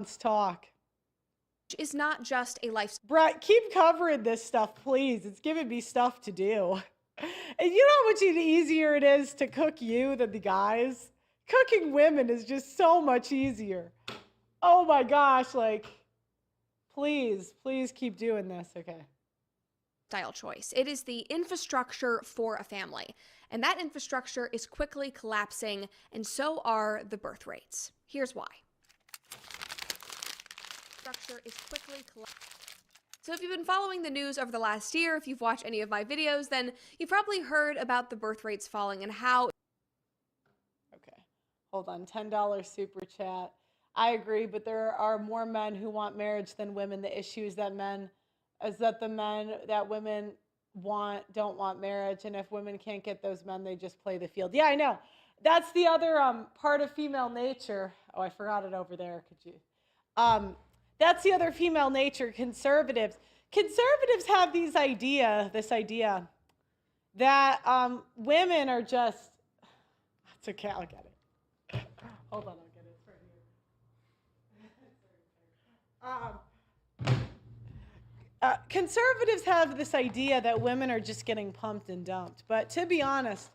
Let's talk. Is not just a lifestyle. Brett, keep covering this stuff, please. It's giving me stuff to do. And you know how much easier it is to cook you than the guys? Cooking women is just so much easier. Oh my gosh, like, please keep doing this, okay? Style choice. It is the infrastructure for a family, and that infrastructure is quickly collapsing, and so are the birth rates. Here's why. Structure is quickly collapsing. So if you've been following the news over the last year, if you've watched any of my videos, then you've probably heard about the birth rates falling and how. Okay, hold on, $10 super chat. I agree, but there are more men who want marriage than women. The issue is that the men that women don't want marriage, and if women can't get those men, they just play the field. Yeah, I know. That's the other part of female nature. Oh, I forgot it over there. Could you? That's the other female nature. Conservatives have this idea that women are just. It's okay. I'll get it. Hold on, I'll get it right here. Conservatives have this idea that women are just getting pumped and dumped. But to be honest,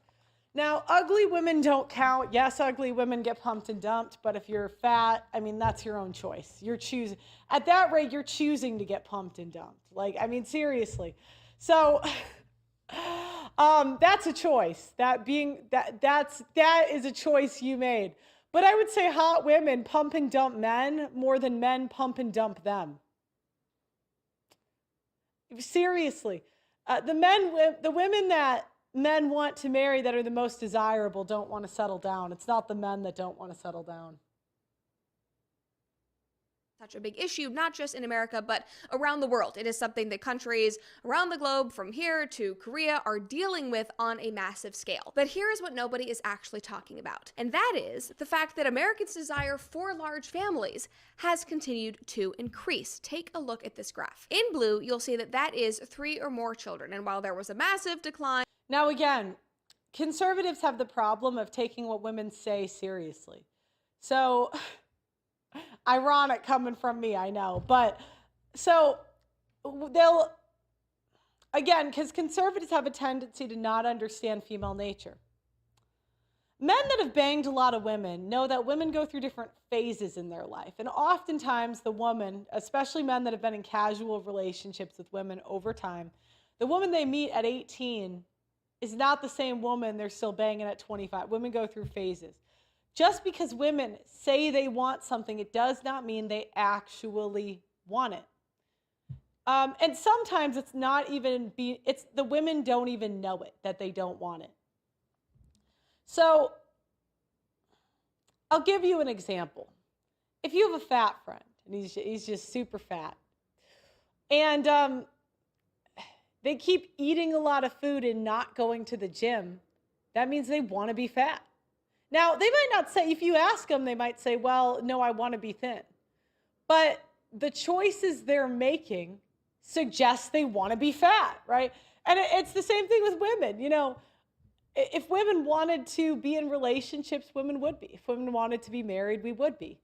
now ugly women don't count. Yes, ugly women get pumped and dumped. But if you're fat, I mean, that's your own choice. You're choosing. At that rate, you're choosing to get pumped and dumped. Like, I mean, seriously. So that's a choice. That is a choice you made. But I would say hot women pump and dump men more than men pump and dump them. Seriously, the women that men want to marry that are the most desirable don't want to settle down. It's not the men that don't want to settle down. Such a big issue, not just in America, but around the world. It is something that countries around the globe, from here to Korea, are dealing with on a massive scale. But here is what nobody is actually talking about, and that is the fact that Americans' desire for large families has continued to increase. Take a look at this graph. In blue, you'll see that that is 3 or more children, and while there was a massive decline. Now again, conservatives have the problem of taking what women say seriously. So ironic coming from me, I know. But so they'll, again, because conservatives have a tendency to not understand female nature. Men that have banged a lot of women know that women go through different phases in their life. And oftentimes the woman, especially men that have been in casual relationships with women over time, the woman they meet at 18 is not the same woman they're still banging at 25. Women go through phases. Just because women say they want something, it does not mean they actually want it. And sometimes it's not even, it's the women don't even know it, that they don't want it. So I'll give you an example. If you have a fat friend, and he's just super fat, and they keep eating a lot of food and not going to the gym, that means they want to be fat. Now, they might not say, if you ask them, they might say, well, no, I want to be thin. But the choices they're making suggest they want to be fat, right? And it's the same thing with women. You know, if women wanted to be in relationships, women would be. If women wanted to be married, we would be.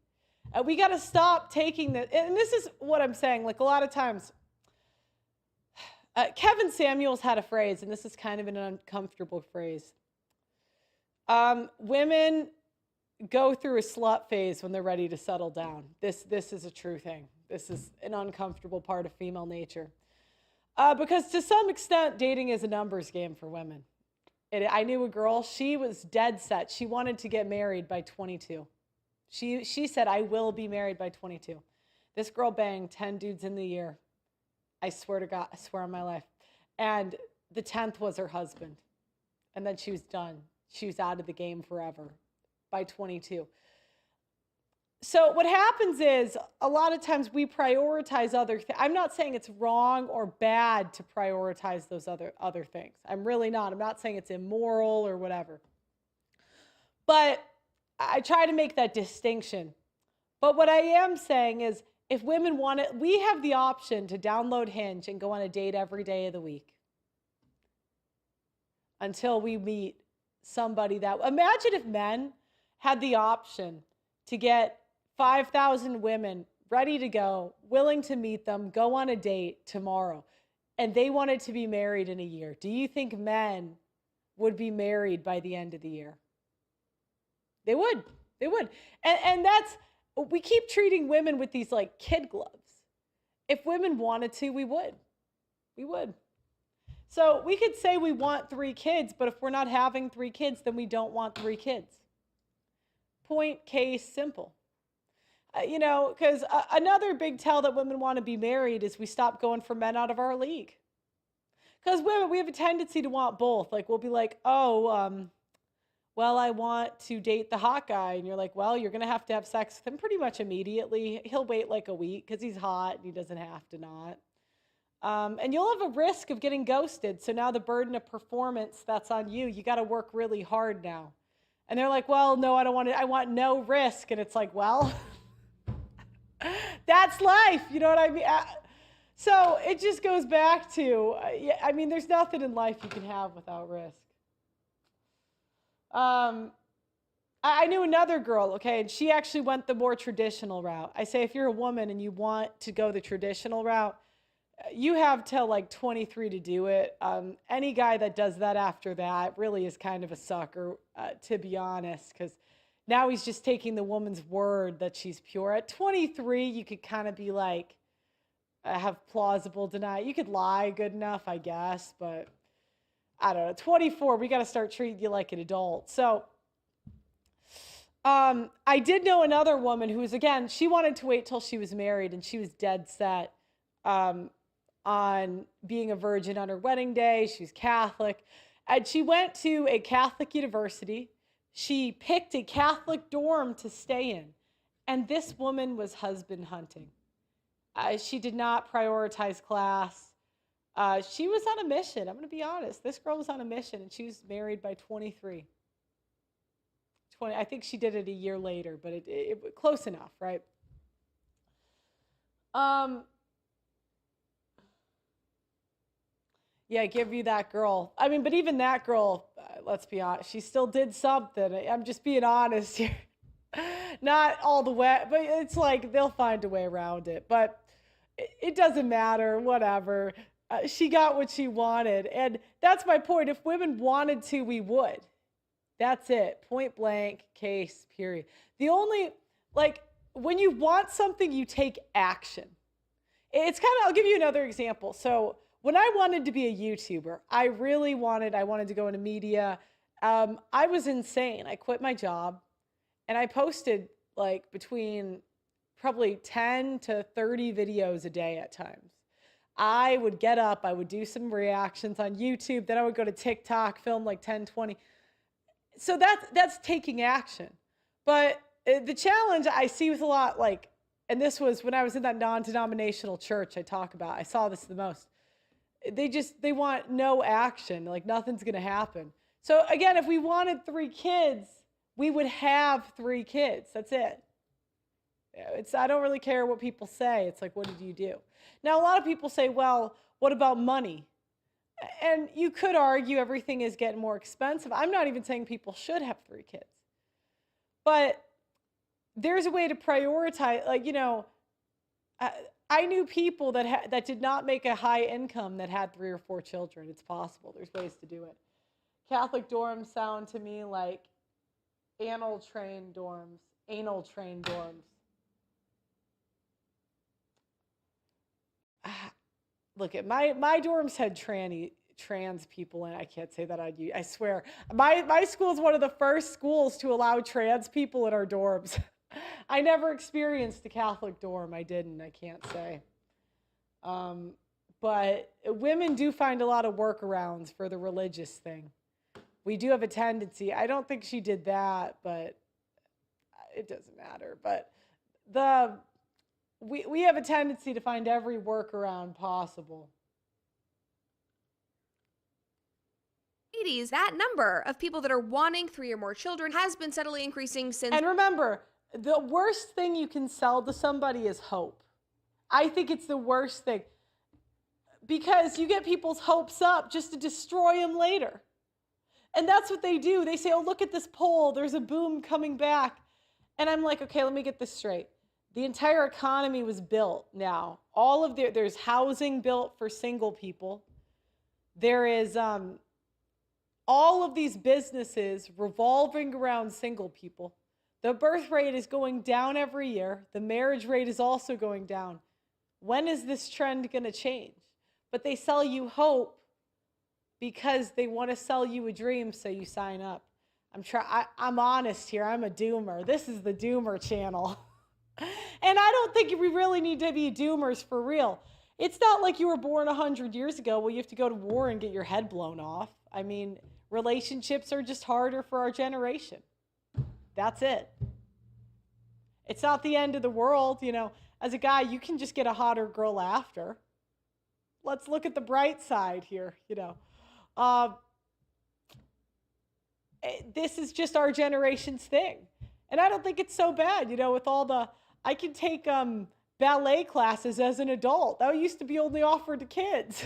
We got to stop taking the, and this is what I'm saying, like a lot of times, Kevin Samuels had a phrase, and this is kind of an uncomfortable phrase. Women go through a slut phase when they're ready to settle down. This is a true thing. This is an uncomfortable part of female nature. Because to some extent, dating is a numbers game for women. I knew a girl, she was dead set. She wanted to get married by 22. She said, I will be married by 22. This girl banged 10 dudes in the year. I swear to God, I swear on my life. And the 10th was her husband. And then she was done. She was out of the game forever by 22. So what happens is a lot of times we prioritize other things. I'm not saying it's wrong or bad to prioritize those other things. I'm really not. I'm not saying it's immoral or whatever. But I try to make that distinction. But what I am saying is if women want it, we have the option to download Hinge and go on a date every day of the week until we meet somebody that, imagine if men had the option to get 5,000 women ready to go, willing to meet them, go on a date tomorrow, and they wanted to be married in a year, do you think men would be married by the end of the year? They would. They would. And that's, we keep treating women with these like kid gloves. If women wanted to, we would. We would. So we could say we want 3 kids, but if we're not having 3 kids, then we don't want 3 kids. Point, case, simple. Because another big tell that women want to be married is we stop going for men out of our league. Because women, we have a tendency to want both. Like, we'll be like, oh, well, I want to date the hot guy. And you're like, well, you're going to have sex with him pretty much immediately. He'll wait like a week because he's hot and he doesn't have to not. And you'll have a risk of getting ghosted. So now the burden of performance, that's on you. You got to work really hard now. And they're like, well, no, I don't want it. I want no risk. And it's like, well, that's life. You know what I mean? So it just goes back to, I mean, there's nothing in life you can have without risk. I knew another girl, okay, and she actually went the more traditional route. I say if you're a woman and you want to go the traditional route, you have till like 23 to do it. Any guy that does that after that really is kind of a sucker, to be honest, because now he's just taking the woman's word that she's pure. At 23, you could kind of be like, have plausible denial. You could lie good enough, I guess, but I don't know. 24, we got to start treating you like an adult. So I did know another woman who was, again, she wanted to wait till she was married, and she was dead set on being a virgin on her wedding day. She was Catholic. And she went to a Catholic university. She picked a Catholic dorm to stay in. And this woman was husband hunting. She did not prioritize class. She was on a mission. I'm going to be honest. This girl was on a mission, and she was married by 23. I think she did it a year later, but it close enough, right? Yeah, give you that girl. I mean, but even that girl, let's be honest, she still did something. I'm just being honest here. Not all the way, but it's like they'll find a way around it. But it doesn't matter, whatever. She got what she wanted. And that's my point. If women wanted to, we would. That's it. Point blank, case, period. The only, like, when you want something, you take action. It's kind of, I'll give you another example. So when I wanted to be a YouTuber, I wanted to go into media. I was insane. I quit my job and I posted like between probably 10 to 30 videos a day at times. I would get up, I would do some reactions on YouTube, then I would go to TikTok, film like 10, 20. So that's taking action. But the challenge I see with a lot, like, and this was when I was in that non-denominational church I saw this the most. They want no action, like nothing's going to happen. So again, if we wanted 3 kids, we would have 3 kids. That's it. I don't really care what people say. It's like, what did you do? Now, a lot of people say, well, what about money? And you could argue everything is getting more expensive. I'm not even saying people should have 3 kids. But there's a way to prioritize, like, I knew people that did not make a high income that had 3 or 4 children. It's possible. There's ways to do it. Catholic dorms sound to me like anal trained dorms. Look at my dorms had trans people in. I can't say that on you. I swear. My school is one of the first schools to allow trans people in our dorms. I never experienced a Catholic dorm. I can't say. But women do find a lot of workarounds for the religious thing. We do have a tendency. I don't think she did that, but it doesn't matter. But we have a tendency to find every workaround possible. Ladies, that number of people that are wanting 3 or more children has been steadily increasing since. And remember, the worst thing you can sell to somebody is hope. I think it's the worst thing because you get people's hopes up just to destroy them later. And that's what they do. They say, oh, look at this poll. There's a boom coming back. And I'm like, okay, let me get this straight. The entire economy was built now. There's housing built for single people. There is all of these businesses revolving around single people. The birth rate is going down every year. The marriage rate is also going down. When is this trend going to change? But they sell you hope because they want to sell you a dream, so you sign up. I'm honest here. I'm a doomer. This is the doomer channel. And I don't think we really need to be doomers for real. It's not like you were born 100 years ago where you have to go to war and get your head blown off. I mean, relationships are just harder for our generation. That's it. It's not the end of the world. You know, as a guy, you can just get a hotter girl after. Let's look at the bright side here, you know. This is just our generation's thing. And I don't think it's so bad, you know, with all the, I can take ballet classes as an adult. That used to be only offered to kids.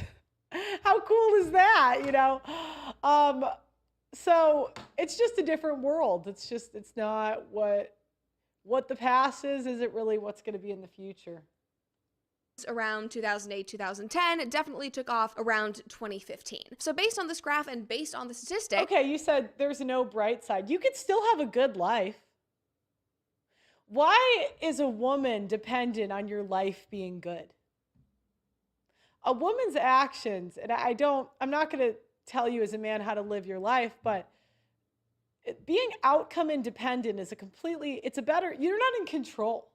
How cool is that, you know? So it's just a different world. It's not what the past is. Is it really what's going to be in the future? Around 2008, 2010, it definitely took off around 2015. So based on this graph and based on the statistic. Okay, you said there's no bright side. You could still have a good life. Why is a woman dependent on your life being good? A woman's actions, and I'm not going to tell you as a man how to live your life, but being outcome independent is you're not in control.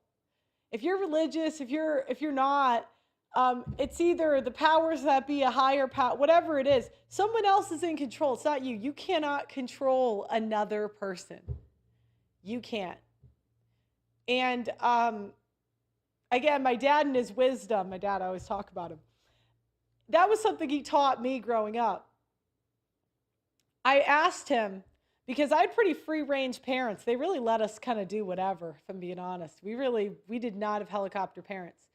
If you're religious, if you're not, it's either the powers that be, a higher power, whatever it is, someone else is in control. It's not you. You cannot control another person. You can't. And again, my dad and his wisdom, I always talk about him. That was something he taught me growing up. I asked him, because I had pretty free range parents. They really let us kind of do whatever, if I'm being honest. We did not have helicopter parents.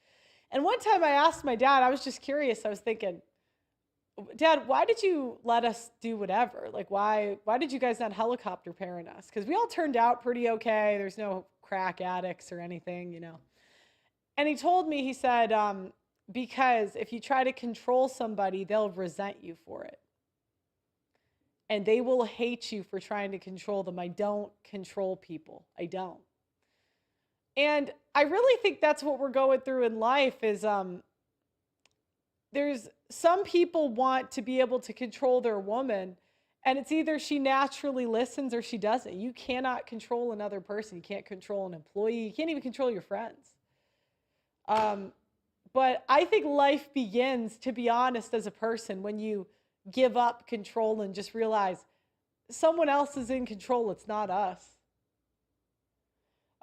And one time I asked my dad, I was just curious. I was thinking, Dad, why did you let us do whatever? Like, why did you guys not helicopter parent us? Because we all turned out pretty okay. There's no crack addicts or anything, you know. And he told me, he said, because if you try to control somebody, they'll resent you for it. And they will hate you for trying to control them. I don't control people. I don't. And I really think that's what we're going through in life is there's some people want to be able to control their woman, and it's either she naturally listens or she doesn't. You cannot control another person. You can't control an employee. You can't even control your friends. But I think life begins, to be honest, as a person, when you give up control and just realize someone else is in control. It's not us.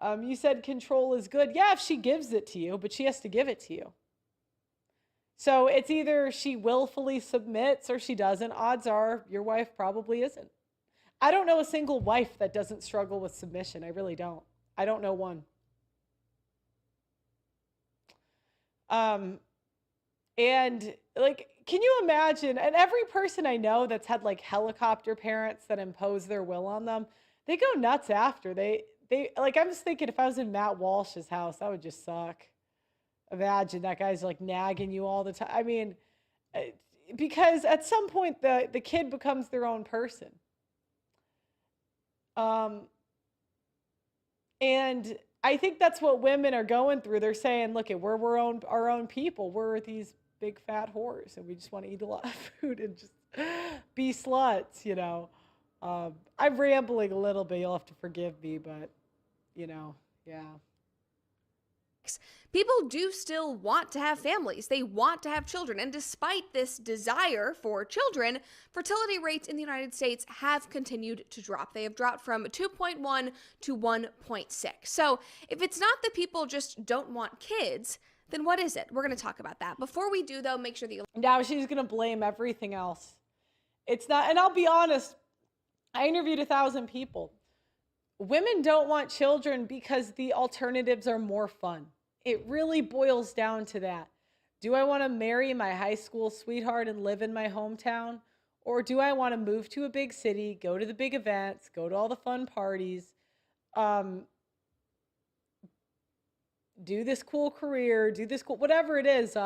You said control is good. Yeah, if she gives it to you, but she has to give it to you. So it's either she willfully submits or she doesn't. Odds are your wife probably isn't. I don't know a single wife that doesn't struggle with submission. I really don't. I don't know one. And like, can you imagine, and every person I know that's had like helicopter parents that impose their will on them, they go nuts after. They like, I'm just thinking if I was in Matt Walsh's house, that would just suck. Imagine that guy's like nagging you all the time. I mean, because at some point the kid becomes their own person. And I think that's what women are going through. They're saying, look, we're our own people. We're these big fat whores and we just want to eat a lot of food and just be sluts, you know. I'm rambling a little bit. You'll have to forgive me, but, you know, yeah. People do still want to have families. They want to have children. And despite this desire for children, fertility rates in the United States have continued to drop. They have dropped from 2.1 to 1.6. So if it's not that people just don't want kids, then what is it? We're going to talk about that. Before we do, though, make sure that you... Now she's going to blame everything else. It's not, and I'll be honest, I interviewed 1,000 people. Women don't want children because the alternatives are more fun. It really boils down to that. Do I want to marry my high school sweetheart and live in my hometown? Or do I want to move to a big city, go to the big events, go to all the fun parties, do this cool career, do this cool, whatever it is.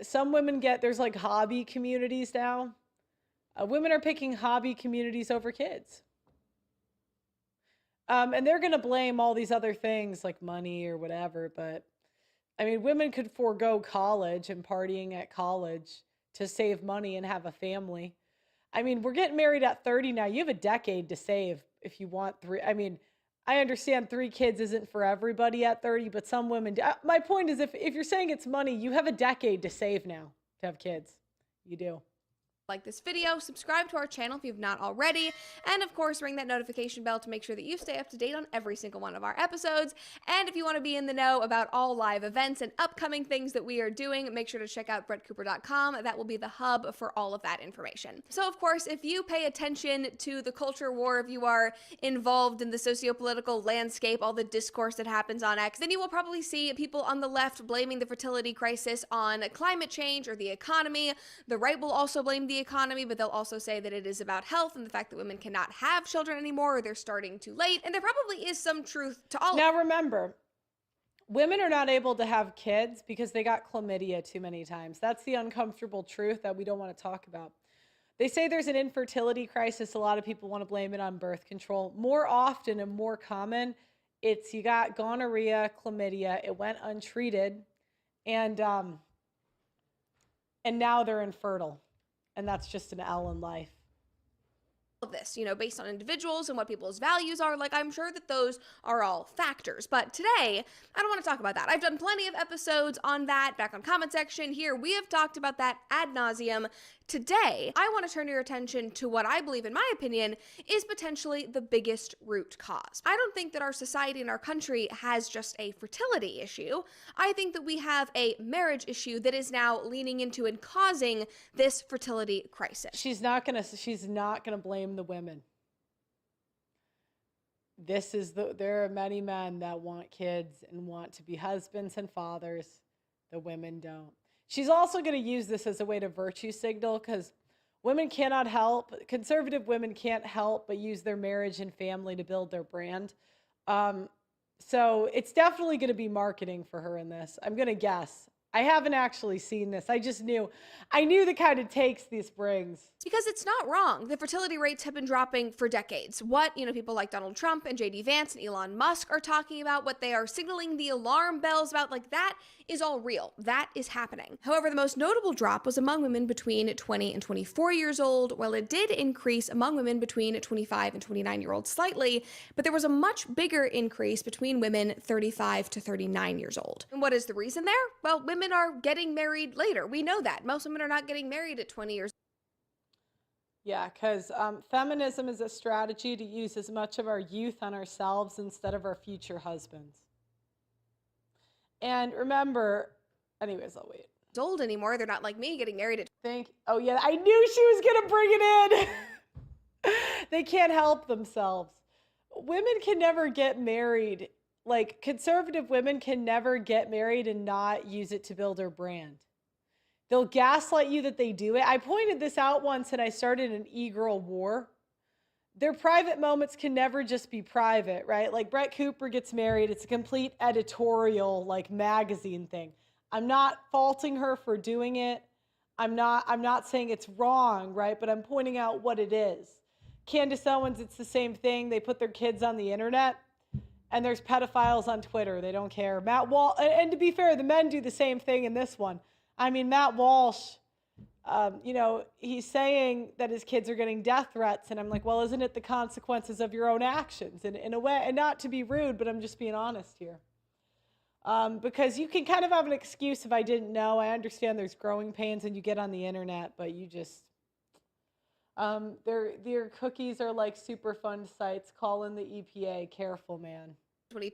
Some women there's like hobby communities now. Women are picking hobby communities over kids. And they're going to blame all these other things like money or whatever. But I mean, women could forego college and partying at college to save money and have a family. I mean, we're getting married at 30 now. You have a decade to save if you want three. I mean, I understand 3 kids isn't for everybody at 30, but some women do. My point is, if you're saying it's money, you have a decade to save now to have kids. You do. Like this video, subscribe to our channel if you've not already, and of course ring that notification bell to make sure that you stay up to date on every single one of our episodes. And if you want to be in the know about all live events and upcoming things that we are doing, make sure to check out brettcooper.com. That will be the hub for all of that information. So of course, if you pay attention to the culture war, if you are involved in the socio-political landscape, all the discourse that happens on X, then you will probably see people on the left blaming the fertility crisis on climate change or the economy. The right will also blame the economy, but they'll also say that it is about health and the fact that women cannot have children anymore, or they're starting too late. And there probably is some truth to all. Now remember, women are not able to have kids because they got chlamydia too many times. That's the uncomfortable truth that we don't want to talk about. They say there's an infertility crisis. A lot of people want to blame it on birth control. More often and more common, it's you got gonorrhea, chlamydia, it went untreated, and now they're infertile. And that's just an L in life. Of this, based on individuals and what people's values are, like I'm sure that those are all factors. But today, I don't want to talk about that. I've done plenty of episodes on that back on comment section. Here, we have talked about that ad nauseum. Today, I want to turn your attention to what I believe, in my opinion, is potentially the biggest root cause. I don't think that our society and our country has just a fertility issue. I think that we have a marriage issue that is now leaning into and causing this fertility crisis. She's not gonna blame the women. There are many men that want kids and want to be husbands and fathers. The women don't. She's also going to use this as a way to virtue signal, because conservative women can't help but use their marriage and family to build their brand. So it's definitely going to be marketing for her in this. I'm going to guess. I haven't actually seen this. I knew the kind of takes this brings. Because it's not wrong. The fertility rates have been dropping for decades. What, people like Donald Trump and JD Vance and Elon Musk are talking about, what they are signaling the alarm bells about, like that is all real. That is happening. However, the most notable drop was among women between 20 and 24 years old, while it did increase among women between 25 and 29-year-olds slightly, but there was a much bigger increase between women 35 to 39 years old. And what is the reason there? Well, women are getting married later. We know that. Most women are not getting married at 20 years. Yeah, because feminism is a strategy to use as much of our youth on ourselves instead of our future husbands. And remember, anyways, I'll wait. Old anymore. They're not like me getting married at Oh yeah, I knew she was gonna bring it in. They can't help themselves. Women can never get married. Like, conservative women can never get married and not use it to build their brand. They'll gaslight you that they do it. I pointed this out once and I started an e-girl war. Their private moments can never just be private, right? Like Brett Cooper gets married. It's a complete editorial, like magazine thing. I'm not faulting her for doing it. I'm not saying it's wrong, right? But I'm pointing out what it is. Candace Owens, it's the same thing. They put their kids on the internet. And there's pedophiles on Twitter. They don't care. And to be fair, the men do the same thing in this one. I mean, Matt Walsh, he's saying that his kids are getting death threats. And I'm like, well, isn't it the consequences of your own actions? And in a way, and not to be rude, but I'm just being honest here. Because you can kind of have an excuse if I didn't know. I understand there's growing pains and you get on the internet, but you just, their cookies are like super fun sites. Call in the EPA. Careful, man. 22